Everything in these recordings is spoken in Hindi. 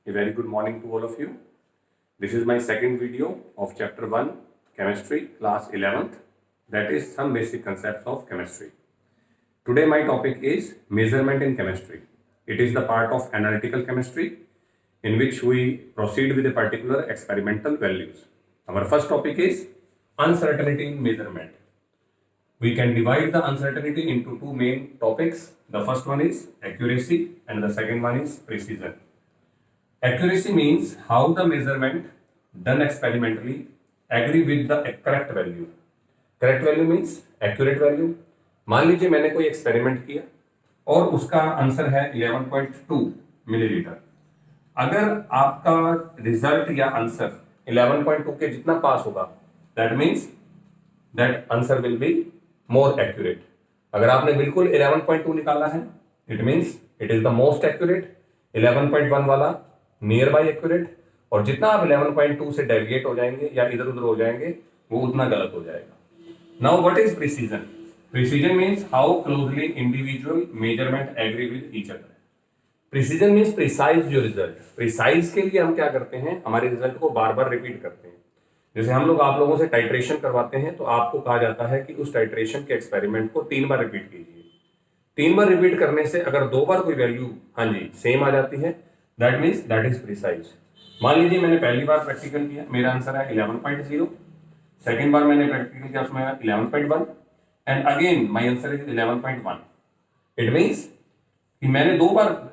A very good morning to all of you. This is my second video of chapter 1 chemistry class 11th, that is some basic concepts of chemistry. Today my topic is measurement in chemistry. It is the part of analytical chemistry in which we proceed with a particular experimental values. Our first topic is uncertainty in measurement. We can divide the uncertainty into two main topics. The first one is accuracy and the second one is precision. Accuracy means how the measurement done experimentally agree with the correct value. Correct value means accurate value. मान लीजिए मैंने कोई एक्सपेरिमेंट किया और उसका आंसर है 11.2 मिलीलीटर। अगर आपका रिजल्ट या आंसर 11.2 के जितना पास होगा, that means that answer will be more accurate. अगर आपने बिल्कुल 11.2 निकाला है, it means it is the most accurate. 11.1 वाला नियर बाई एक्यूरेट, और जितना आप 11.2 से डेविएट हो जाएंगे या इधर उधर हो जाएंगे वो उतना गलत हो जाएगा। Now what is precision? Precision means how closely individual measurement agree with each other. Precision means precise your result. Precise के लिए हम क्या करते हैं, हमारे रिजल्ट को बार बार रिपीट करते हैं। जैसे हम लोग आप लोगों से टाइट्रेशन करवाते हैं तो आपको कहा जाता है कि उस टाइट्रेशन के एक्सपेरिमेंट को 3 बार रिपीट कीजिए। 3 बार रिपीट करने से अगर 2 बार कोई वैल्यू सेम आ जाती है, that means that is precise. मान लीजिए मैंने पहली बार प्रैक्टिकल किया, मेरा आंसर है 11.0। सेकेंड बार मैंने प्रैक्टिकल किया, उसमें 11.1 and again my answer is 11.1। It means कि मैंने 2 बार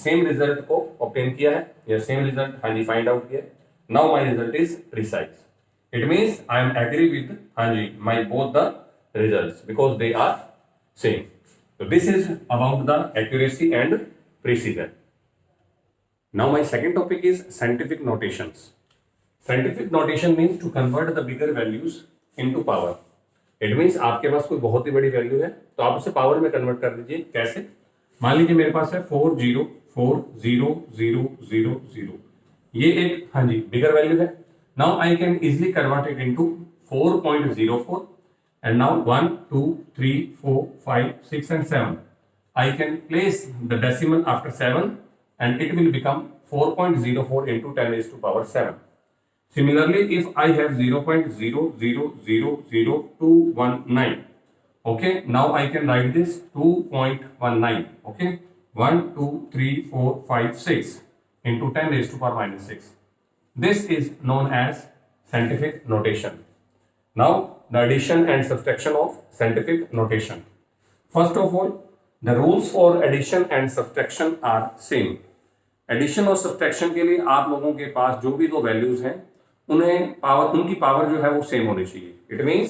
सेम रिजल्ट को ऑब्टेन किया है या सेम रिजल्ट फाइंड आउट किया है। Now my result is precise. It means I am agree with my both the results because they are same. So this is about the accuracy and precision. Now my second topic is scientific notations. Scientific notation means to convert the bigger values into power. It means आपके पास कोई बहुत ही बड़ी वैल्यू है तो आप उसे पावर में कन्वर्ट कर दीजिए। कैसे? मान लीजिए मेरे पास है 4040000। ये एक बिगर वैल्यू है। Now I can easily convert it into 4.04 and now 1 2 3 4 5 6 and 7. I can place the decimal after 7 and it will become 4.04 into 10 raised to power 7. Similarly, if I have 0.0000219, okay, now I can write this 2.19, okay, 1 2 3 4 5 6 into 10 raised to power minus 6. This is known as scientific notation. Now the addition and subtraction of scientific notation. First of all, the rules for addition and subtraction are same. Addition और subtraction के लिए आप लोगों के पास जो भी दो वैल्यूज हैं उनकी पावर जो है वो सेम होनी चाहिए। It means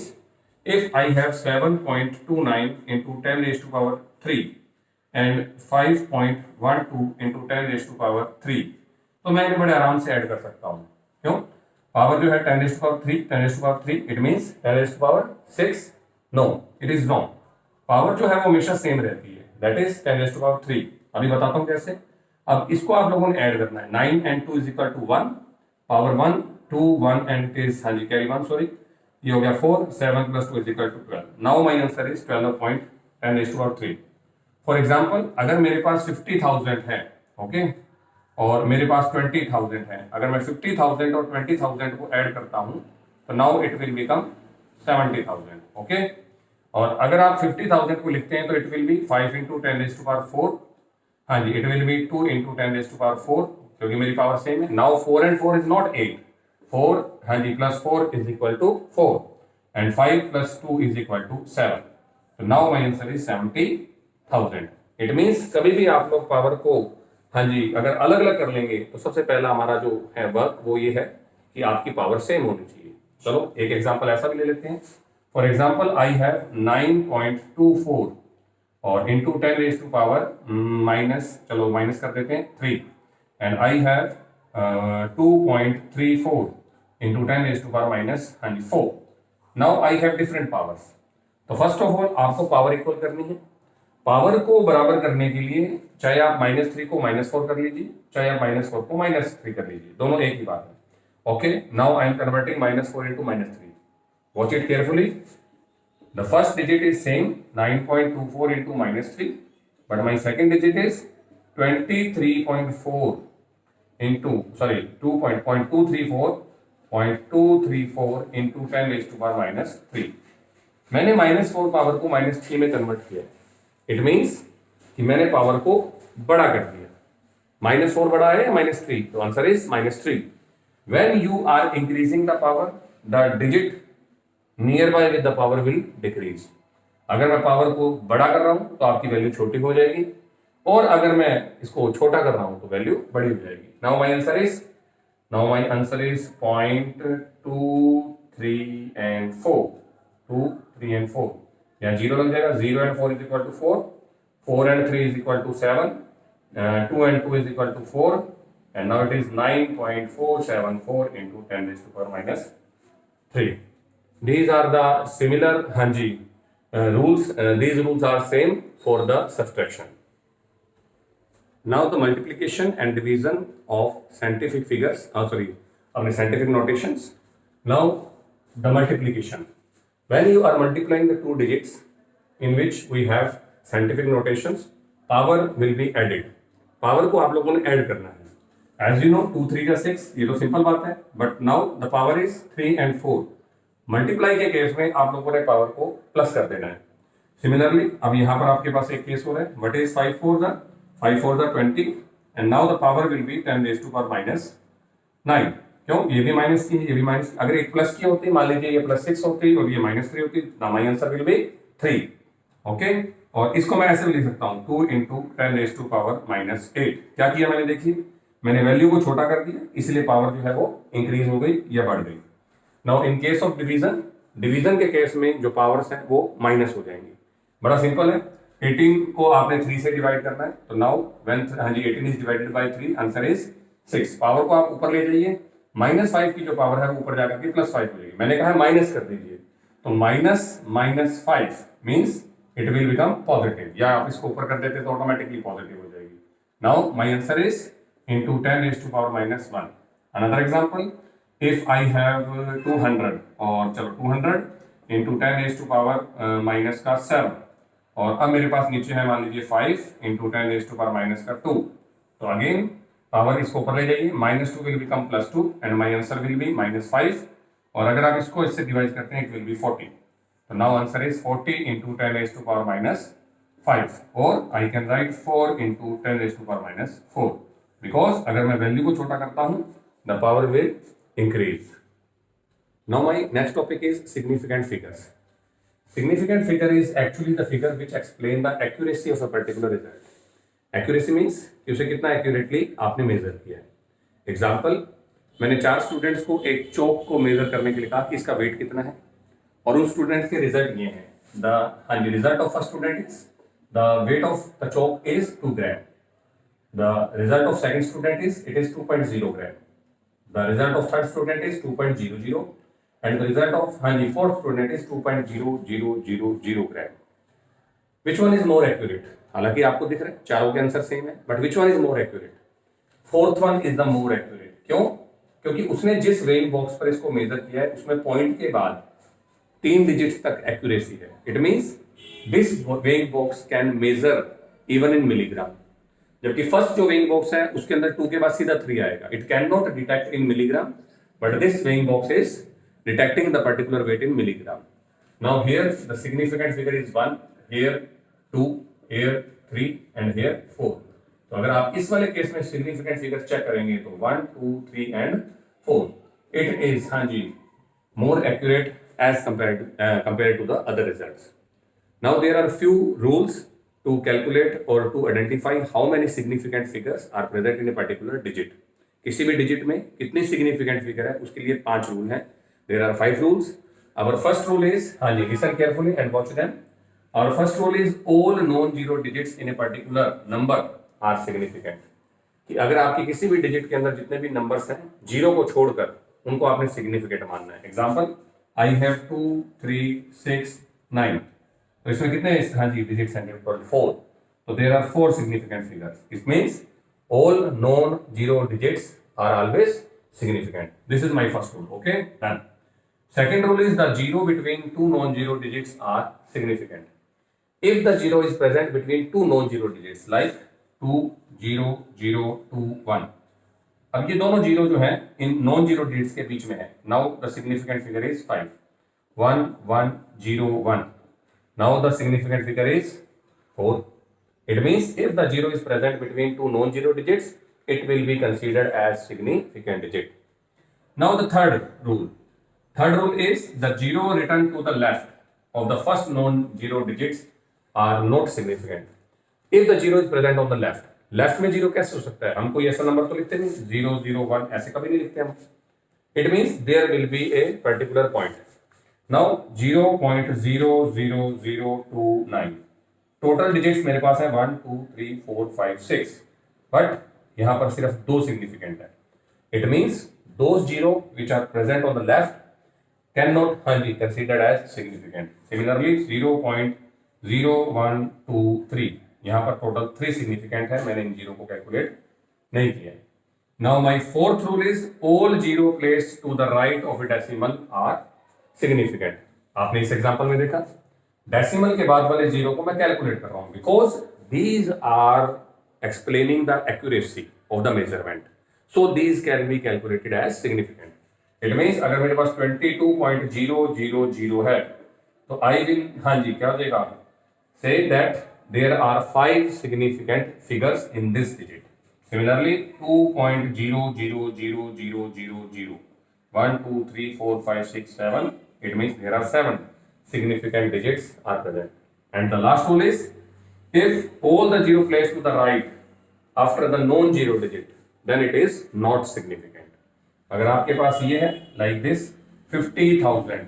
if I have 7.29 into 10 raised to power 3 and 5.12 into 10 raised to power 3, तो मैं इन्हें बड़े आराम से ऐड कर सकता हूँ। क्यों? पावर जो है 10 raised to power 3, 10 raised to power 3, it means 10 raised to power 6। No, it is wrong. Power जो है वो हमेशा सेम रहती है, that is 10 raised to power 3। अभी बताता हूँ कैसे। अब इसको आप लोगों ने ऐड करना है। 9 and 2 is equal to 1, power 1 2 1 and it is carry 1 sorry, ये हो गया 4, 7 plus 2 is equal to 12। Now my answer is 12.10 raised to power 3। For example अगर मेरे पास 50,000 है, ओके, और मेरे पास 20,000 है, अगर मैं 50,000 और 20,000 को ऐड करता हूं तो now it will become 70,000, okay. और अगर आप 50,000 को लिखते हैं तो it will be 5 into 10 raised to power 4, it will be 2 into 10 raised to power 4, क्योंकि मेरी पावर सेम है। Now 4 and 4 is not 8, 4 plus 4 is equal to 4 and 5 plus 2 is equal to 7। तो now my answer is 70,000। It means कभी भी आप लोग पावर को अगर अलग अलग कर लेंगे तो सबसे पहला हमारा जो है वर्क वो ये है कि आपकी पावर सेम होनी चाहिए। चलो एक एग्जांपल ऐसा भी ले लेते हैं। फॉर एग्जांपल आई हैव 9.24 और into 10 raise to power minus कर देते हैं 3 and I have 2.34 into 10 raise to power minus 4। Now I have different powers. तो फर्स्ट ऑफ ऑल आपको पावर इक्वल करनी है। पावर को बराबर करने के लिए चाहे आप -3 को -4 कर लीजिए, चाहे आप -4 को -3 कर लीजिए, दोनों एक ही बात है। Okay, now I am converting -4 into -3। Watch it carefully. The first digit is same 9.24 into -3, but my second digit is 23.4 into sorry 2.234 into 10 raised to power minus 3। मैंने -4 पावर को -3 में कन्वर्ट किया। इट मीन्स कि मैंने पावर को बड़ा कर दिया। -4 बड़ा है या -3, तो answer is -3। When you are increasing the power, the digit near by with the power will decrease. अगर मैं पावर को बड़ा कर रहा हूं तो आपकी वैल्यू छोटी हो जाएगी, और अगर मैं इसको छोटा कर रहा हूं तो वैल्यू बड़ी हो जाएगी। Now my answer is 0.2, 3 and 4। 2, 3 and 4 यहाँ 0 लग जाएगा। 0 and 4 is equal to 4, 4 and 3 is equal to 7, 2 and 2 is equal to 4, and now it is 9.474 into 10 raised to power minus 3। These are the similar rules. These rules are same for the subtraction. Now the multiplication and division of scientific figures, scientific notations. Now the multiplication. When you are multiplying the two digits in which we have scientific notations, power will be added. Power को आप लोगों ने add करना है। As you know, 2 3 6, ये तो सिंपल बात है, but now the power is 3 and 4। Multiply के केस में आप लोगों ने पावर को प्लस कर देना है। सिमिलरली अब यहाँ पर आपके पास एक केस हो रहा है, what is 5 4 20, and now the power will be 10 raised to power minus 9। क्यों? ये भी माइनस की है, ये भी माइनस। अगर एक प्लस की होती, मान लीजिए ये +6 होती और ये -3 होती, my answer will B 3। Okay, और इसको मैं ऐसे भी लिख सकता हूँ 2 into 10 raised to power minus 8। क्या किया मैंने? देखिए, मैंने वैल्यू को छोटा कर दिया, इसलिए पावर जो है वो इंक्रीज हो गई या बढ़ गई। Now in case of division, division के केस में जो पावर्स हैं वो माइनस हो जाएंगी। बड़ा सिंपल है। 18 को आपने 3 से डिवाइड करना है, तो now when 18 is divided by 3, answer is 6। Power को आप ऊपर ले जाइए, -5 की जो पावर है वो ऊपर जाकर के +5 हो जाएगी। मैंने कहा माइनस कर दीजिए, तो -5 means it will become positive, या आप इसको ऊपर कर देते तो ऑटोमेटिकली पॉजिटिव हो जाएगी। Now my answer is into 10 raised to power minus 1। Another example, if I have 200, और चलो 200 into 10 raised to power minus का 7, और अब मेरे पास नीचे है मान लीजिए 5 into 10 raised to power minus का 2। तो अगेन पावर इसको ऊपर ले जाइए, -2 will become +2 and my answer will be -5। और अगर आप इसको इससे डिवाइड करते हैं, it will be 40। तो now answer is 40 into 10 raised to power minus 5, और I can write 4 into 10 raised to power minus 4। Because अगर मैं वैल्यू को छोटा करता हूं, the power will increase. Now my next topic is significant figures. Significant figure is actually the figure which explain the accuracy of a particular result. Accuracy means कि उसे कितना एक्यूरेटली आपने मेजर किया है। एग्जाम्पल, मैंने 4 स्टूडेंट्स को एक चौक को मेजर करने के लिए कहा कि इसका वेट कितना है, और उन स्टूडेंट्स के रिजल्ट ये हैं। Result of first student is the weight of the Chowk is 2 gram. The result of second student is 2.0 gram. The result of third student is 2.00, and the result of fourth student is 2.0000 gram. Which one is more accurate? हालांकि आपको दिख रहा है चारों के आंसर सेम है, but which one is more accurate? Fourth one is the more accurate. क्यों? क्योंकि उसने जिस वेइंग बॉक्स पर इसको मेजर किया है उसमें पॉइंट के बाद 3 डिजिट्स तक एक्यूरेसी है। It means this weighing box can measure even in milligram, जबकि फर्स्ट जो वेइंग बॉक्स है उसके अंदर 2 के बाद सीधा 3 आएगा। It can not detect in milligram, but this weighing box is detecting the particular weight in milligram. Now here the significant figure is 1, here 2, here 3 and here 4। तो अगर आप इस वाले केस में सिग्निफिकेंट फिगर चेक करेंगे तो 1, 2, 3 and 4, it is more accurate as compared to the other results. Now there are few rules to calculate or to identify how many significant figures are present in a particular digit. किसी भी digit में कितनी significant figure है उसके लिए 5 रूल हैं. There are 5 rules. Our first rule is, listen carefully and watch them. Our first rule is all non-zero digits in a particular number are significant. कि अगर आपकी किसी भी digit के अंदर जितने भी numbers हैं, जीरो को छोड़कर उनको आपने significant मानना है. Example, I have 2, 3, 6, 9. तो इसमें कितने digits हैं? 4. So there are 4 significant figures. It means all non-zero digits are always significant. This is my first rule. Okay, done. Second rule is the zero between two non-zero digits are significant. If the zero is present between two non-zero digits like 2, 0, 0, 2, 1, अब ये दोनों जीरो जो है इन नॉन जीरो डिजिट्स के बीच में है. Now the significant figure is 5. 1 1 0 1. Now the significant figure is 4. It means if the zero is present between two non-zero digits, it will be considered as significant digit. Now the third rule. Third rule is the zero written to the left of the first non-zero digits are not significant. If the zero is present on the left, left में zero कैसे हो सकता है? हम कोई ऐसा नंबर तो लिखते नहीं 0 0 1 ऐसे कभी नहीं लिखते हम. It means there will be a particular point. Now 0.00029. Total digits मेरे पास है 1 2 3 4 5 6, बट यहां पर सिर्फ दो सिग्निफिकेंट है. It means those zero which are present on the left can not considered as significant. Similarly 0.0123 यहां पर टोटल 3 सिग्निफिकेंट है. मैंने इन जीरो को कैलकुलेट नहीं किया. Now my fourth rule is all zero placed to the right of a decimal are significant. आपने इस एग्जांपल में देखा डेसिमल के बाद वाले जीरो को मैं कैलकुलेट कर रहा हूं because these are explaining the accuracy of the measurement, so these can be calculated as significant. It means अगर मेरे पास 22.000 है तो आई विल क्या हो जाएगा say that there are 5 significant figures in this digit. Similarly 2.000000 1 2 3 4 5 6 7, it means there are 7 significant digits are present. And the last rule is if all the zero placed to the right after the non-zero digit, then it is not significant. अगर आपके पास ये है like this 50,000.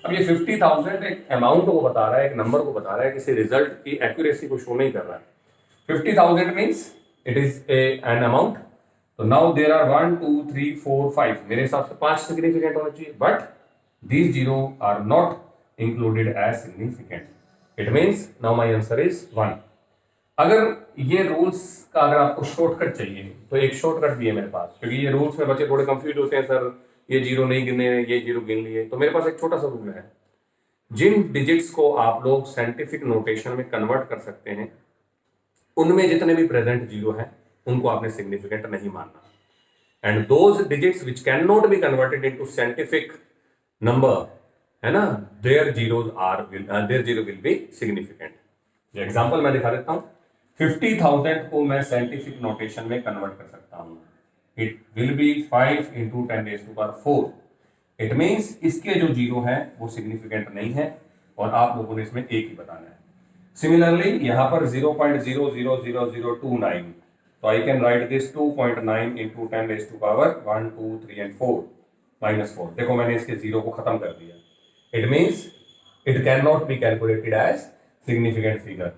अब ये 50,000 एक अमाउंट को बता रहा है, एक नंबर को बता रहा है, किसी रिजल्ट की एक्यूरेसी को शो नहीं कर रहा है. 50,000 means it is an amount. तो नाउ देयर आर 1 2 3 4 5. मेरे हिसाब से 5 सिग्निफिकेंट होना चाहिए, but these zero are not included as significant. It means now my answer is 1. अगर ये रूल्स का अगर आपको शॉर्टकट चाहिए तो एक शॉर्टकट भी है मेरे पास, क्योंकि ये रूल्स में बच्चे थोड़े कंफ्यूज होते हैं. सर ये जीरो नहीं गिने, ये जीरो गिन लिए. तो मेरे पास एक छोटा सा रूल है. जिन डिजिट्स को आप लोग साइंटिफिक नोटेशन में कन्वर्ट कर सकते हैं उनमें जितने भी प्रेजेंट जीरो हैं उनको आपने सिग्निफिकेंट नहीं मानना. And those digits which can not be converted into scientific number है ना, there zero will be significant. Example मैं दिखा देता हूं. 50,000 को मैं साइंटिफिक नोटेशन में कन्वर्ट कर सकता हूं. It will be 5 × 10⁴. It means इसके जो जीरो है वो सिग्निफिकेंट नहीं है और आप लोगों ने इसमें एक ही बताना है. सिमिलरली यहां पर 0.000029, तो I can write this 2.9 × 10⁻1 2 3 and 4 -4. देखो मैंने इसके जीरो को खत्म कर दिया. It means it cannot be calculated as significant figure,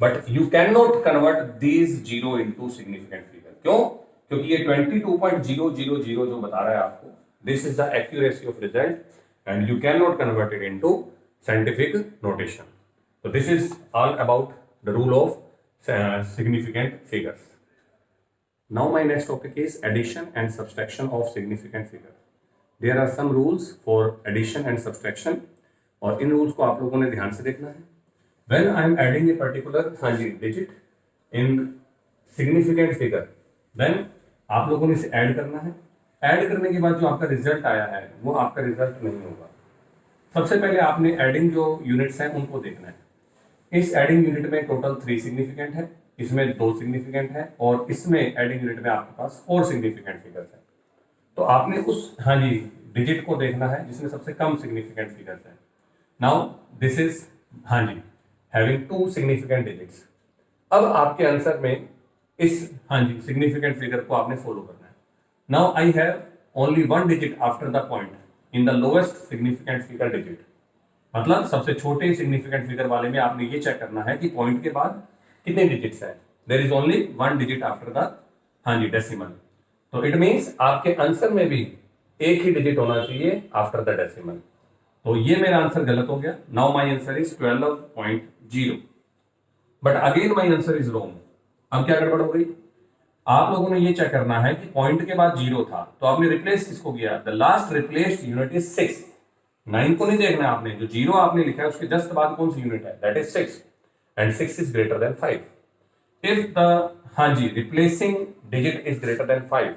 but you cannot convert these zero into significant figure. क्यों? क्योंकि ये 22.000 जो बता रहा है आपको, this is the accuracy of result and you cannot convert it into scientific notation. So this is all about the rule of significant figures. Now my next topic is addition and subtraction of significant figure. There are some rules for addition and subtraction और इन रूल्स को आप लोगों ने ध्यान से देखना है. When I am adding a particular digit in significant figure, then आप लोगों ने इसे ऐड करना है. ऐड करने के बाद जो आपका रिजल्ट आया है वो आपका रिजल्ट नहीं होगा. सबसे पहले आपने एडिंग जो यूनिट्स हैं उनको देखना है. इस एडिंग यूनिट में टोटल 3 सिग्निफिकेंट है, इसमें 2 सिग्निफिकेंट है और इसमें एडिंग यूनिट में आपके पास 4 सिग्निफिकेंट फिगर्स है. तो आपने उस डिजिट को देखना है जिसमें सबसे कम सिग्निफिकेंट फिगर्स है. Now this is having 2 significant digits. अब आपके आंसर में इस सिग्निफिकेंट फिगर को आपने फॉलो करना है. Now I have only 1 digit after the point in the lowest significant figure digit. मतलब सबसे छोटे सिग्निफिकेंट फिगर वाले में आपने ये चेक करना है कि पॉइंट के बाद कितने डिजिट्स हैं. There is only 1 digit after the decimal. तो इट मीन्स आपके आंसर में भी एक ही डिजिट होना चाहिए आफ्टर द डेसिमल. तो ये मेरा आंसर गलत हो गया. Now my answer is 12.0, but again my answer is wrong. अब क्या गड़बड़ हो गई? आप लोगों ने ये चेक करना है कि पॉइंट के बाद 0 था तो आपने रिप्लेस किसको किया. The last replaced unit is 6. 9 को नहीं देखना है आपने. जो 0 आपने लिखा है उसके जस्ट बाद कौन सी यूनिट है, that is 6 and 6 is greater than 5. If the replacing digit is greater than 5,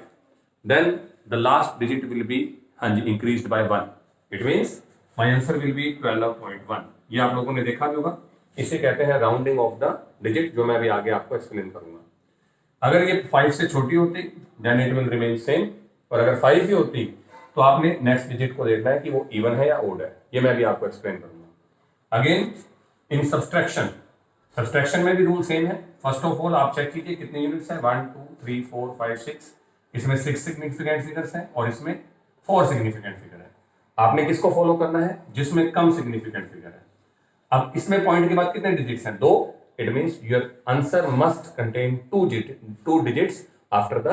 then the last digit will be हाँ जी increased by 1. It means my answer will be 12.1. ये आप लोगों ने देखा भी होगा, इसे कहते हैं राउंडिंग ऑफ द डिजिट, जो मैं अभी आगे आपको एक्सप्लेन करूंगा. अगर ये 5 से छोटी होती then it will remain same, और अगर 5 ही होती तो आपने नेक्स्ट डिजिट को देखना है कि वो इवन है या ओड है. ये मैं भी आपको एक्सप्लेन करूंगा. अगेन इन सब्सट्रैक्शन में भी रूल सेम है. फर्स्ट ऑफ ऑल आप चेक कीजिए कितने यूनिट्स हैं. 1 2 3 4 5 6. इसमें 6 सिग्निफिकेंट फिगर्स हैं और इसमें 4 सिग्निफिकेंट फिगर है. आपने किसको फॉलो करना है? जिसमें कम सिग्निफिकेंट फिगर है. अब इसमें पॉइंट के बाद कितने डिजिट्स हैं? 2. It means your answer must contain 2 digits after the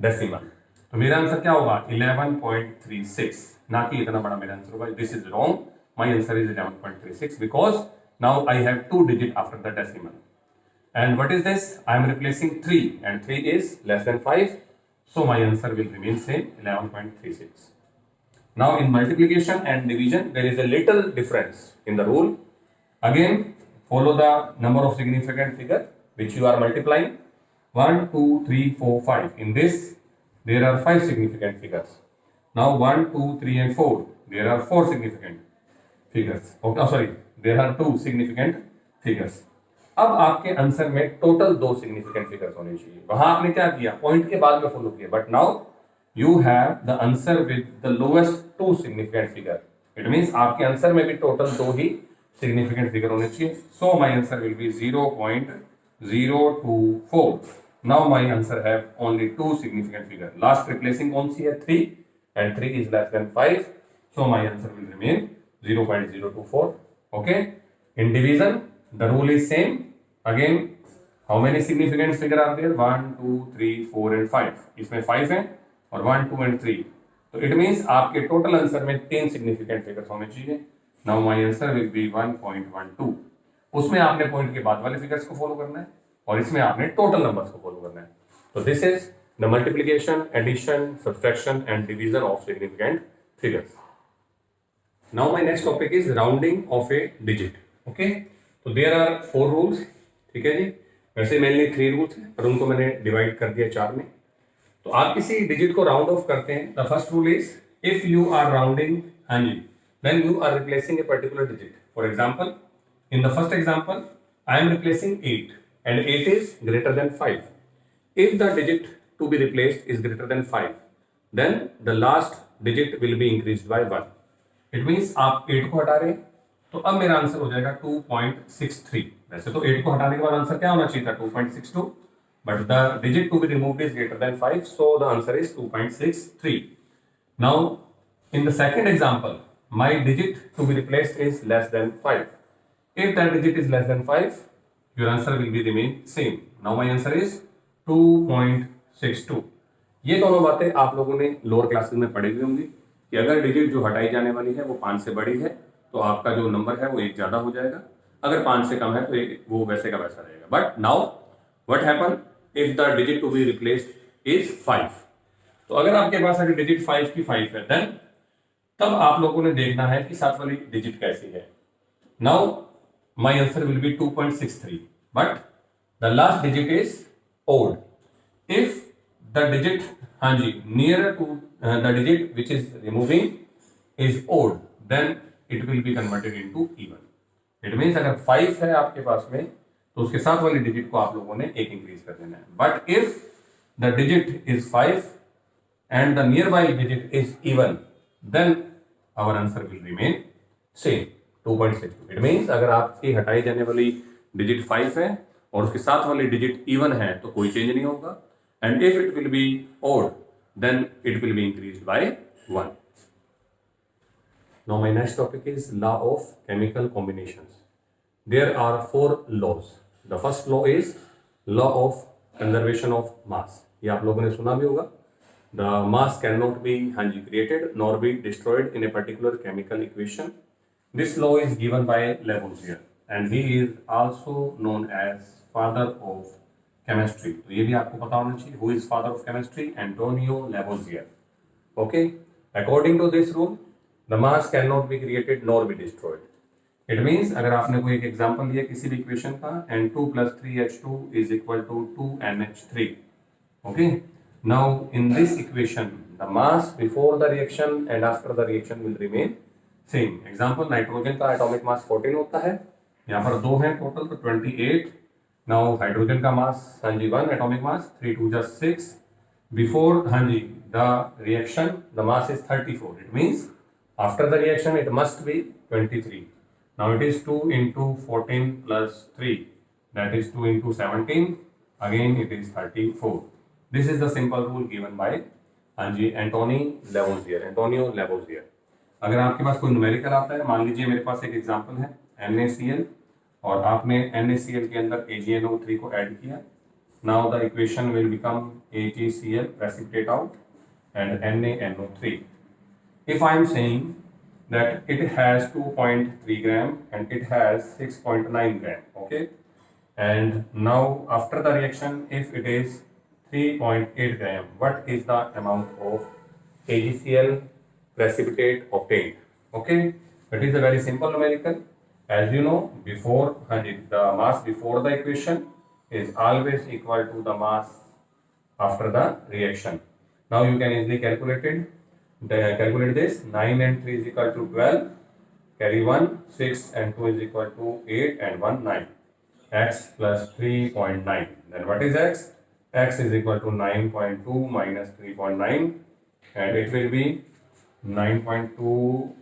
decimal. तो मेरा आंसर क्या होगा? 11.36, ना कि इतना बड़ा मेरा आंसर होगा. This is wrong. My answer is 11.36 because now I have 2 digit after the decimal. And what is this? I am replacing 3 and 3 is less than 5. So my answer will remain same, 11.36. Now in multiplication and division, there is a little difference in the rule. Again, follow the number of significant figure which you are multiplying. 1, 2, 3, 4, 5. In this, there are 5 significant figures. Now 1, 2, 3 and 4. There are 4 significant figures. Okay, oh, sorry. There are 2 significant figures. अब आपके आंसर में टोटल 2 सिग्निफिकेंट फिगर्स होने चाहिए. वहां आपने क्या किया? पॉइंट के बाद में फॉलो किया. But now you have the answer with the lowest 2 significant figure. It means आपके आंसर में भी टोटल 2 ही सिग्निफिकेंट फिगर होने चाहिए. So my answer will B 0.024. Now my answer have only 2 significant figure. Last replacing कौन सी है? 3 and 3 is less than 5. So my answer will remain 0.024. Okay. In division, the rule is same. Again, how many significant figure are there? 1, 2, 3, 4 and 5. इसमें 5 है और 1, 2 and 3. तो it means आपके टोटल आंसर में 3 significant figures होने चाहिए. Now my answer will be 1.12. उसमें आपने पॉइंट के बाद वाले फिगर्स को फॉलो करना है और इसमें आपने टोटल नंबर्स को फॉलो करना है. तो this is the multiplication, addition, subtraction and division of significant figures. Now my next topic is rounding of a digit. Okay, तो there are 4 rules. ठीक है जी. वैसे मेनली 3 रूल्स हैं पर उनको मैंने डिवाइड कर दिया 4 में. तो आप किसी डिजिट को राउंड ऑफ करते हैं. The first rule is if you are rounding, हाँ जी, then you are replacing a particular digit. For example, in the first example, I am replacing 8 and 8 is greater than 5. If the digit to be replaced is greater than 5, then the last digit will be increased by 1. It means आप 8 को हटा रहे हैं तो अब मेरा आंसर हो जाएगा 2.63. वैसे तो 8 को हटाने के बाद आंसर क्या होना चाहिए था? 2.62, but the digit to be removed is greater than 5, so the answer is 2.63. Now in the second example, my digit to be replaced is less than 5. If that digit is less than 5, your answer will be remain same. Now my answer is 2.62. ये दोनों बातें आप लोगों ने लोअर क्लासेस में पढ़ी हुई होंगी कि अगर डिजिट जो हटाई जाने वाली है वो 5 से बड़ी है तो आपका जो नंबर है वो 1 ज़्यादा हो जाएगा. अगर 5 से कम है तो वो वैसे का वैसा रहेगा. But now what happen if the digit to be replaced is 5. तो अगर आपके पास अगर डिजिट 5 की 5 है देन तब आप लोगों ने देखना है कि साथ वाली डिजिट कैसी है. Now my answer will be 2.63, but the last digit is odd. If the digit, हाँ जी, near to the digit which is removing is odd, then it will be converted into even. It means अगर 5 है आपके पास में तो उसके साथ वाली डिजिट को आप लोगों ने 1 इंक्रीज कर देना है. But if the digit is 5 and the nearby digit is even, then our answer will remain same, 2.62. It means अगर आपकी हटाई जाने वाली डिजिट 5 है और उसके साथ वाली डिजिट इवन है तो कोई चेंज नहीं होगा. And if it will B odd, then it will be increased by 1. Now my next topic is law of chemical combinations. There are 4 laws. The first law is law of conservation of mass. ये आप लोगों ने सुना भी होगा. The mass cannot be created nor be destroyed in a particular chemical equation. This law is given by Lavoisier and he is also known as father of chemistry. तो ये भी आपको पता होना चाहिए. Who is father of chemistry? Antonio Lavoisier. Okay. According to this rule the mass can not be created nor be destroyed. It means अगर आपने कोई एक एग्जांपल लिया किसी भी इक्वेशन का N2 + 3H2 = 2NH3. Okay. Now in this equation the mass before the reaction and after the reaction will remain same. Example, nitrogen का एटॉमिक मास 14 होता है, यहाँ पर 2 हैं टोटल तो 28. नाउ हाइड्रोजन का मास हाँ जी 1 एटॉमिक मास 3 2 जा 6. बिफोर हाँ जी the reaction the mass is 34. It means after the reaction it must be 23. Now it is 2 into 14 plus 3, that is 2 into 17, again it is 34. This is the simple rule given by हाँ जी एंटोनियो लेवोजियर. अगर आपके पास कोई न्यूमेरिकल आता है, मान लीजिए मेरे पास एक एग्जांपल है NaCl और आपने NaCl के अंदर AgNO3 को ऐड किया. Now the equation will become AgCl precipitate out and NaNO3. If I am saying that it has 2.3 gram and it has 6.9 gram, okay, and now after the reaction if it is 3.8 gram, what is the amount of AgCl precipitate obtained? Okay, that is a very simple numerical. As you know, before the mass before the equation is always equal to the mass after the reaction. Now you can easily calculate it. Calculate this. 9 and 3 is equal to 12. Carry 1. 6 and 2 is equal to 8 and 1 9. X plus 3.9. Then what is x? X is equal to 9.2 minus 3.9 and it will be 9.2,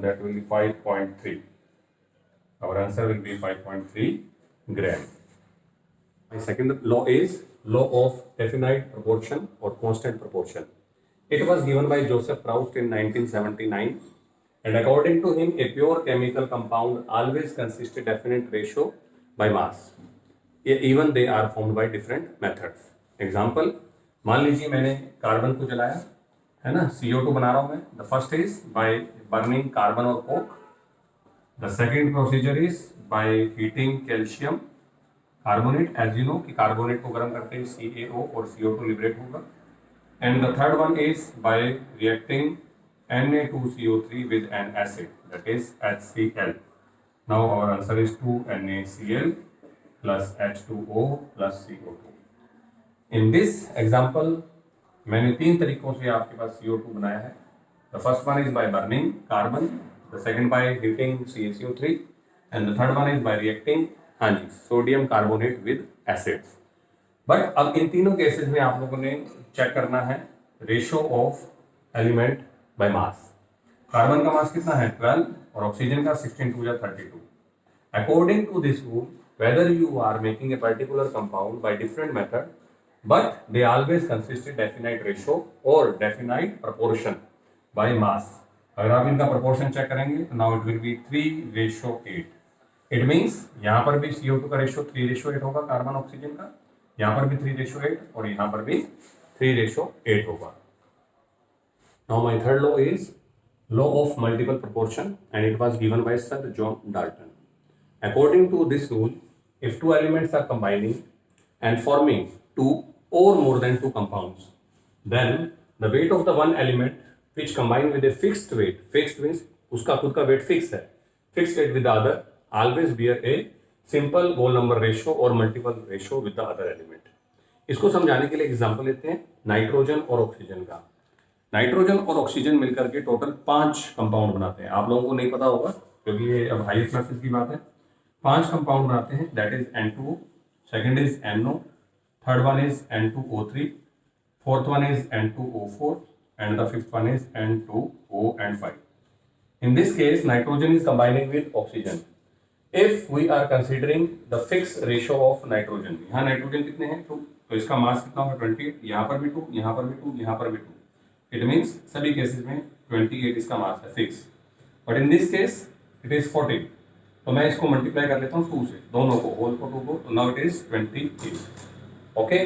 that will be 5.3. Our answer will be 5.3 gram. My second law is law of definite proportion or constant proportion. It was given by Joseph Proust in 1979 and according to him a pure chemical compound always consists a definite ratio by mass. Even they are formed by different methods. Example, मान लीजिए मैंने कार्बन को जलाया है ना, CO2 बना रहा हूं मैं. The first is by burning carbon और coke. The second procedure is by heating calcium carbonate. As you know कि कार्बोनेट को गर्म करते ही CaO और CO2 लिबरेट होगा. And the third one is by reacting Na2CO3 with an acid that is HCl. Now our answer is 2 NaCl plus H2O plus CO2. In this example मैंने 3 तरीकों से आपके पास CO2 बनाया है. The first one is by burning carbon, the second by heating CaCO3 and the third one is by reacting हाँ जी sodium carbonate with acid. But अब इन तीनों केसेस में आप लोगों ने चेक करना है ratio of element by mass. Carbon का मास कितना है 12 और ऑक्सीजन का 16 2 या 32. According to this rule whether you are making a particular compound by different method but they always consist in definite ratio or definite proportion by mass. अगर आप इनका proportion चेक करेंगे तो now it will be 3:8. It means यहाँ पर भी CO2 का रेशियो 3:8 होगा कार्बन ऑक्सीजन का, यहाँ पर भी 3:8 और यहाँ पर भी 3:8 होगा. Now my third law is law of multiple proportion and it was given by Sir John Dalton. According to this rule, if two elements are combining and forming two or more than two compounds, then the weight of the one element which combine with a fixed weight, fixed means उसका खुद का weight fixed है, fixed weight with the other always bear a simple whole number ratio or multiple ratio with the other element. इसको समझाने के लिए एग्जांपल लेते हैं नाइट्रोजन और ऑक्सीजन का. नाइट्रोजन और ऑक्सीजन मिलकर के टोटल 5 कंपाउंड बनाते हैं. आप लोगों को नहीं पता होगा क्योंकि ये अब हाईएस्ट क्लासेस की बात है. 5 कंपाउंड बनाते हैं that is N2O, second is NO, third one is N2O3, fourth one is N2O4 and the fifth one is N2O5. In this case nitrogen is combining with oxygen. If we are considering the fix ratio of nitrogen, यहाँ नाइट्रोजन कितने हैं 2, तो इसका मास कितना होगा 28, यहाँ पर भी 2, यहाँ पर भी 2, यहाँ पर भी 2. इट मीन्स सभी केसेस में 28 इसका मास है fix. But in this case it is 14, तो मैं इसको मल्टीप्लाई कर लेता हूँ 2 से, दोनों को होल को 2 को, तो now it is 28. Okay,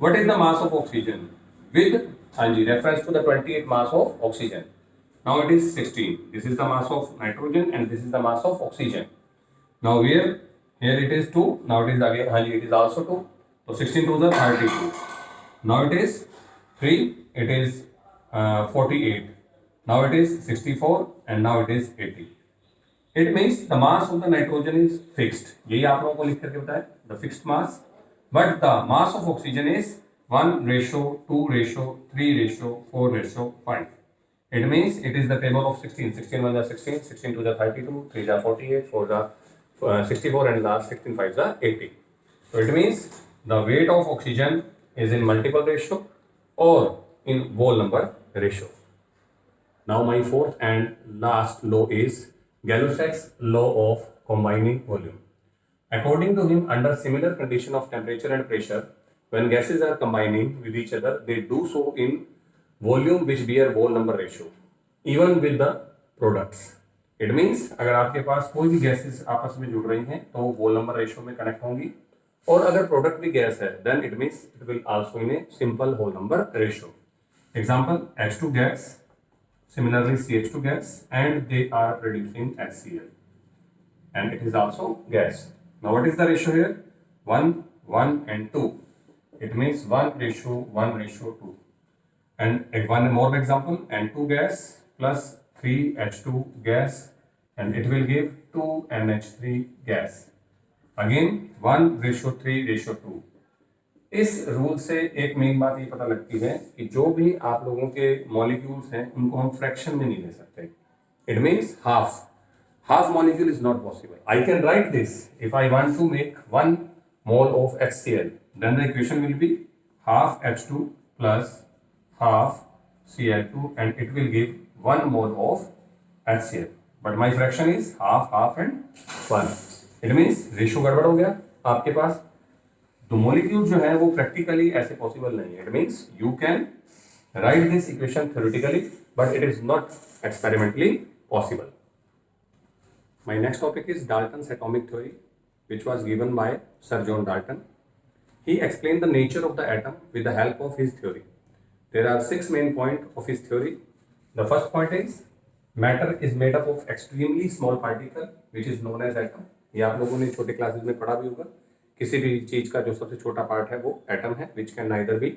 what is the mass of oxygen with हाँ जी reference to the 28 mass of oxygen. Now it is 16. This is the mass of nitrogen and this is the mass of oxygen. Now here it is 2, now it is again हाँ जी it is also 2, तो 16 2s are 32. Now it is 3, it is 48. Now it is 64 and now it is 80. It means the mass of the nitrogen is fixed. यही आप लोगों को लिख करके बताया the fixed mass, but the mass of oxygen is 1:2:3:4:5. It means it is the table of 16. 16 1 is 16, 16 2 is 32, 3 is 48, 4 is 64, and last 16 5 is 80. So it means the weight of oxygen is in multiple ratio or in whole number ratio. Now my fourth and last law is Gay-Lussac's law of combining volume. According to him, under similar condition of temperature and pressure, when gases are combining with each other, they do so in volume which bear whole number ratio, even with the products. It means अगर आपके पास कोई भी गैसेस आपस में जुड़ रही हैं तो वो whole number ratio में कनेक्ट होंगी, और अगर प्रोडक्ट भी गैस है then it means it will also in a simple whole number ratio. Example, H2 gas, similarly CH2 gas, and they are producing HCl, and it is also gas. Now what is the ratio here? 1, 1 and 2. It means 1:1:2. And one more example, N2 gas plus 3H2 gas, and it will give 2NH3 gas. Again 1:3:2. इस रूल से एक मेन बात ये पता लगती है कि जो भी आप लोगों के मॉलिक्यूल्स हैं उनको हम फ्रैक्शन में नहीं ले सकते. It means half molecule is not possible. I can write this. If I want to make 1 mole of HCl, then the equation will be half H2 plus half Cl2, and it will give 1 mole of HCl. But my fraction is half and 1. It means ratio गड़बड़ हो गया आपके पास. तो मोलिक्यूल जो है वो प्रैक्टिकली ऐसे पॉसिबल नहीं है. It means you can write this equation theoretically, but it is not experimentally possible. My next topic is Dalton's atomic theory, which was given by Sir John Dalton. He explained the nature of the atom with the help of his theory. There are 6 main points of his theory. The first point is matter is made up of extremely small particle, which is known as atom. ये आप लोगों ने छोटे क्लासेस में पढ़ा भी होगा. किसी भी चीज का जो सबसे छोटा पार्ट है वो एटम है, which can neither be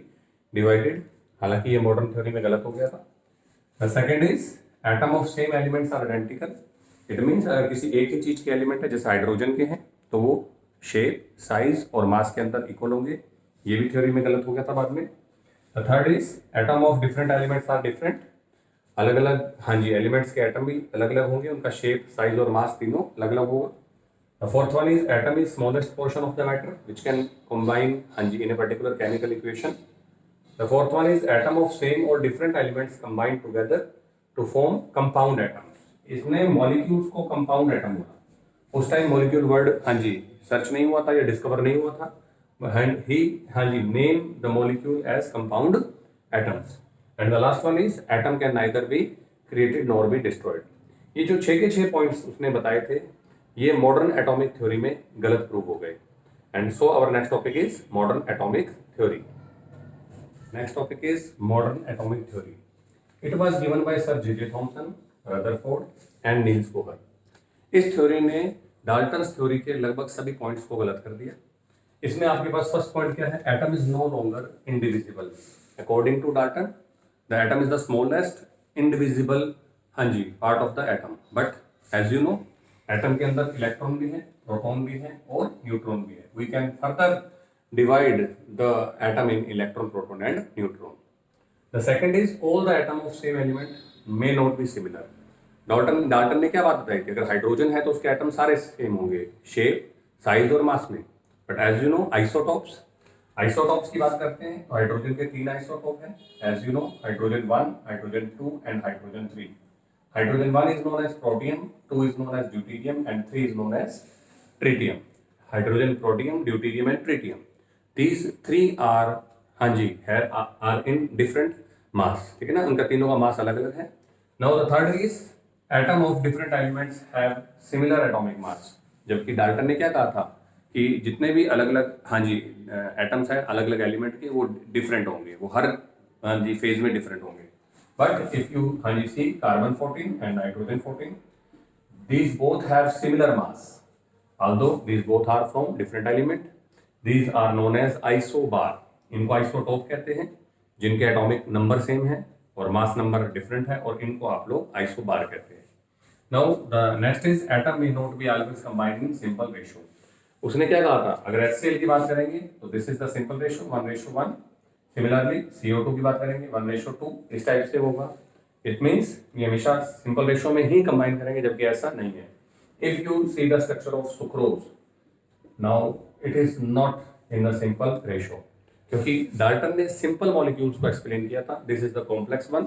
divided. हालांकि ये मॉडर्न थ्योरी में गलत हो गया था. The second is atom of same elements are identical. It means अगर किसी एक ही चीज के एलिमेंट है, जैसे हाइड्रोजन के हैं, तो वो शेप, साइज और मास के अंदर इक्वल होंगे. ये भी थ्योरी में गलत हो गया था बाद में. The third is atom of different elements are different. अलग अलग, हाँ जी, एलिमेंट्स के एटम भी अलग अलग होंगे, उनका शेप, साइज और मास तीनों अलग अलग होगा. The fourth one is atom is smallest portion of the matter which can combine, हाँ जी, in a particular chemical equation. The fourth one is atom of same और different elements combined together to form compound atom. इसने मॉलिक्यूल्स को कंपाउंड एटम बोला. उस टाइम मॉलिक्यूल वर्ड, हाँ जी, सर्च नहीं हुआ था या डिस्कवर नहीं हुआ था. ही, हाँ जी, name the molecule as compound atoms. And the last one is atom can neither be created nor be destroyed. ये जो 6 के 6 पॉइंट्स उसने बताए थे, ये मॉडर्न एटॉमिक थ्योरी में गलत प्रूव हो गए. And so our next topic is modern atomic theory. Next topic is modern atomic theory. It was given by sir J.J. Thomson, Rutherford and Niels Bohr. इस थ्योरी ने डाल्टन्स थ्योरी के लगभग सभी पॉइंट्स को गलत कर दिया. इसमें आपके पास फर्स्ट पॉइंट क्या है? Atom is no longer indivisible. According to Dalton, the atom is the smallest indivisible, हाँ जी, part of the atom. But as you know, atom के अंदर इलेक्ट्रॉन भी है, प्रोटॉन भी है और न्यूट्रॉन भी है. We can further divide the atom in electron, proton and neutron. The second is all the atom of same element may not be similar. Dalton ने क्या बात बताई थी? अगर हाइड्रोजन है तो उसके एटम सारे सेम होंगे, शेप, साइज और मास में. But as you know, isotopes की बात करते हैं तो हाइड्रोजन के 3 आइसोटॉप हैं. As you know, hydrogen 1, hydrogen 2 and hydrogen 3. Hydrogen 1 is known as protium, 2 is known as deuterium and 3 is known as tritium. Hydrogen, protium, deuterium and tritium, these 3 are, हाँ जी, आर इन डिफरेंट मास. ठीक है ना, उनका तीनों का मास अलग अलग है. Now the third is atom of different elements have similar atomic mass. जबकि डाल्टन ने क्या कहा था कि जितने भी अलग अलग, हाँ जी, एटम्स हैं अलग अलग एलिमेंट के, वो डिफरेंट होंगे, वो हर, हाँ जी, फेज में डिफरेंट होंगे. बट इफ यू, हाँ जी, see carbon 14 and nitrogen 14, these both have similar mass, although these both are from different element. These are known as isobar. इनको आइसोटोप कहते हैं, जिनके एटॉमिक नंबर सेम है और मास नंबर डिफरेंट है, और इनको आप लोग आइसोबार कहते हैं. Now the next is atom may not be always combined in simple ratio. उसने क्या कहा था? अगर HCl की बात करेंगे तो this is the simple ratio 1:1. Similarly CO2 की बात करेंगे 1:2 इस टाइप से होगा। इट मीन्स ये हमेशा सिंपल रेशो में ही कंबाइन करेंगे, जबकि ऐसा नहीं है। If you see the structure of sucrose, now it is not in the simple ratio, क्योंकि डाल्टन ने सिंपल मॉलिक्यूल्स को एक्सप्लेन किया था। This is the complex one.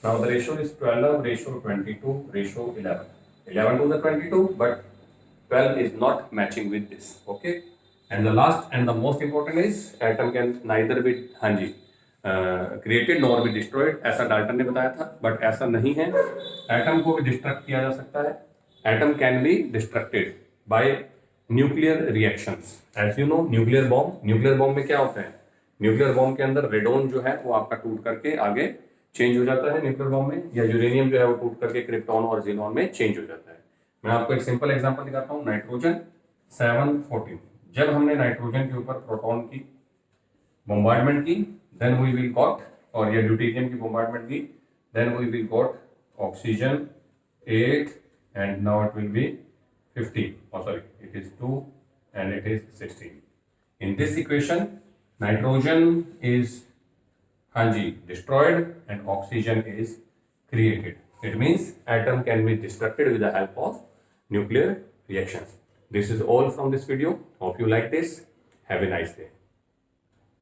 Now the ratio is 12:22:11 11 to the 22, but 12 is not matching with this. Okay, and the last and the most important is atom can neither be हाँ जी created nor be destroyed, ऐसा डाल्टन ने बताया था, बट ऐसा नहीं है। एटम को भी डिस्ट्रक्ट किया जा सकता है। Atom can be destructed by nuclear reactions. As you know, nuclear bomb में क्या होता है? न्यूक्लियर बॉम्ब के अंदर रेडोन जो है वो आपका टूट करके आगे चेंज हो जाता है न्यूक्लियर बॉम्ब में, या यूरेनियम जो है वो टूट करके क्रिप्टॉन और जीनॉन में चेंज हो जाता है। मैं आपको एक सिंपल एग्जांपल दिखाता हूँ। नाइट्रोजन 714, जब हमने नाइट्रोजन के ऊपर प्रोटॉन की बोmbardment की, देन वी विल गॉट, और या ड्यूटेरियम की बोmbardment की, then we will got oxygen 8 and now it will be 50, oh sorry, it is 2 and it is 16. In this equation, nitrogen is destroyed and oxygen is created. It means atom can be destructed with the help of nuclear reactions. This is all from this video. Hope you like this. Have a nice day.